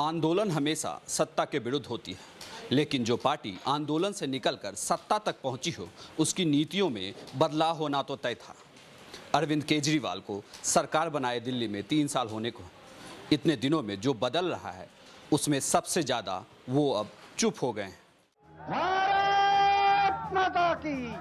आंदोलन हमेशा सत्ता के विरुद्ध होती है, लेकिन जो पार्टी आंदोलन से निकलकर सत्ता तक पहुंची हो, उसकी नीतियों में बदलाव होना तो तय था। अरविंद केजरीवाल को सरकार बनाए दिल्ली में 3 साल होने को। इतने दिनों में जो बदल रहा है, उसमें सबसे ज्यादा वो अब चुप हो गए हैं। भारत माता की,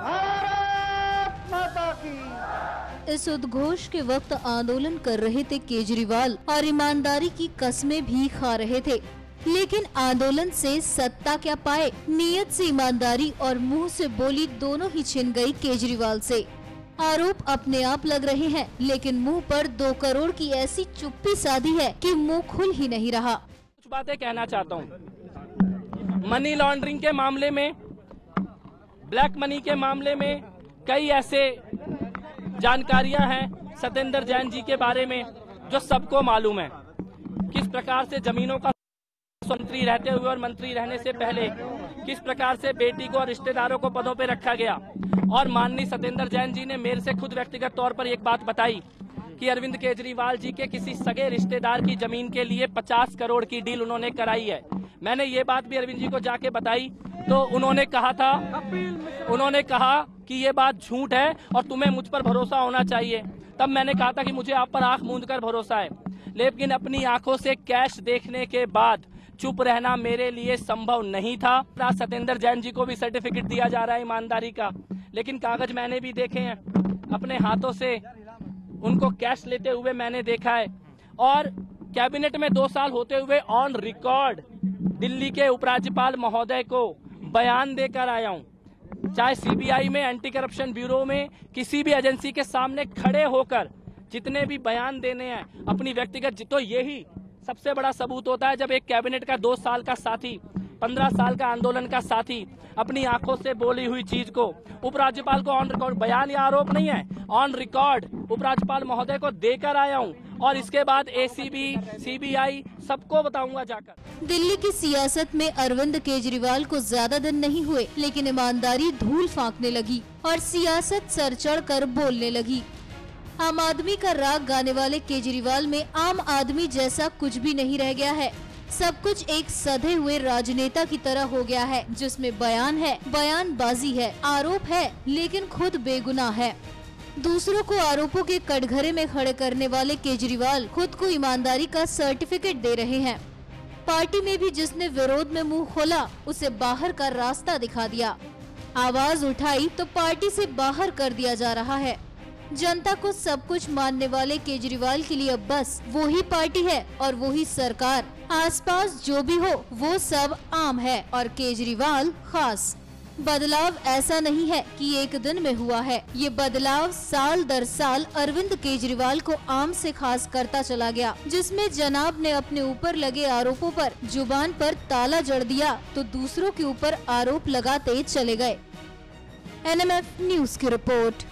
भारत माता की। इस उद्घोष के वक्त आंदोलन कर रहे थे केजरीवाल और ईमानदारी की कस्में भी खा रहे थे, लेकिन आंदोलन से सत्ता क्या पाए, नीयत से ईमानदारी और मुंह से बोली दोनों ही छिन गई केजरीवाल से। आरोप अपने आप लग रहे हैं, लेकिन मुंह पर 2 करोड़ की ऐसी चुप्पी साधी है कि मुंह खुल ही नहीं रहा। कुछ बातें कहना चाहता हूँ। मनी लॉन्ड्रिंग के मामले में, ब्लैक मनी के मामले में कई ऐसे जानकारियां हैं सत्येंद्र जैन जी के बारे में जो सबको मालूम है। किस प्रकार से जमीनों का मंत्री रहते हुए और मंत्री रहने से पहले किस प्रकार से बेटी को और रिश्तेदारों को पदों पे रखा गया। और माननीय सत्येंद्र जैन जी ने मेरे से खुद व्यक्तिगत तौर पर एक बात बताई कि अरविंद केजरीवाल जी के किसी सगे रिश्तेदार की जमीन के लिए 50 करोड़ की डील उन्होंने कराई है। मैंने ये बात भी अरविंद जी को जाके बताई तो उन्होंने कहा कि ये बात झूठ है और तुम्हें मुझ पर भरोसा होना चाहिए। तब मैंने कहा था कि मुझे आप पर आंख मूंद कर भरोसा है, लेकिन अपनी आंखों से कैश देखने के बाद चुप रहना मेरे लिए संभव नहीं था। सत्येंद्र जैन जी को भी सर्टिफिकेट दिया जा रहा है ईमानदारी का, लेकिन कागज मैंने भी देखे हैं, अपने हाथों से उनको कैश लेते हुए मैंने देखा है। और कैबिनेट में 2 साल होते हुए ऑन रिकॉर्ड दिल्ली के उपराज्यपाल महोदय को बयान देकर आया हूं। चाहे सीबीआई में, एंटी करप्शन ब्यूरो में, किसी भी एजेंसी के सामने खड़े होकर जितने भी बयान देने हैं अपनी व्यक्तिगत, तो यही सबसे बड़ा सबूत होता है जब एक कैबिनेट का 2 साल का साथी, 15 साल का आंदोलन का साथी अपनी आंखों से बोली हुई चीज को उपराज्यपाल को ऑन रिकॉर्ड, बयान या आरोप नहीं है, ऑन रिकॉर्ड उपराज्यपाल महोदय को देकर आया हूं। और इसके बाद एसीबी, सीबीआई सबको बताऊंगा जाकर। दिल्ली की सियासत में अरविंद केजरीवाल को ज्यादा दिन नहीं हुए, लेकिन ईमानदारी धूल फांकने लगी और सियासत सर चढ़ कर बोलने लगी। आम आदमी का राग गाने वाले केजरीवाल में आम आदमी जैसा कुछ भी नहीं रह गया है। सब कुछ एक सधे हुए राजनेता की तरह हो गया है, जिसमें बयान है, बयानबाजी है, आरोप है, लेकिन खुद बेगुनाह है। दूसरों को आरोपों के कटघरे में खड़े करने वाले केजरीवाल खुद को ईमानदारी का सर्टिफिकेट दे रहे हैं। पार्टी में भी जिसने विरोध में मुंह खोला, उसे बाहर का रास्ता दिखा दिया। आवाज उठाई तो पार्टी से बाहर कर दिया जा रहा है। जनता को सब कुछ मानने वाले केजरीवाल के लिए अब बस वो ही पार्टी है और वो ही सरकार। आसपास जो भी हो वो सब आम है और केजरीवाल खास। बदलाव ऐसा नहीं है कि एक दिन में हुआ है, ये बदलाव साल दर साल अरविंद केजरीवाल को आम से खास करता चला गया, जिसमें जनाब ने अपने ऊपर लगे आरोपों पर जुबान पर ताला जड़ दिया तो दूसरों के ऊपर आरोप लगाते चले गए। NMF न्यूज की रिपोर्ट।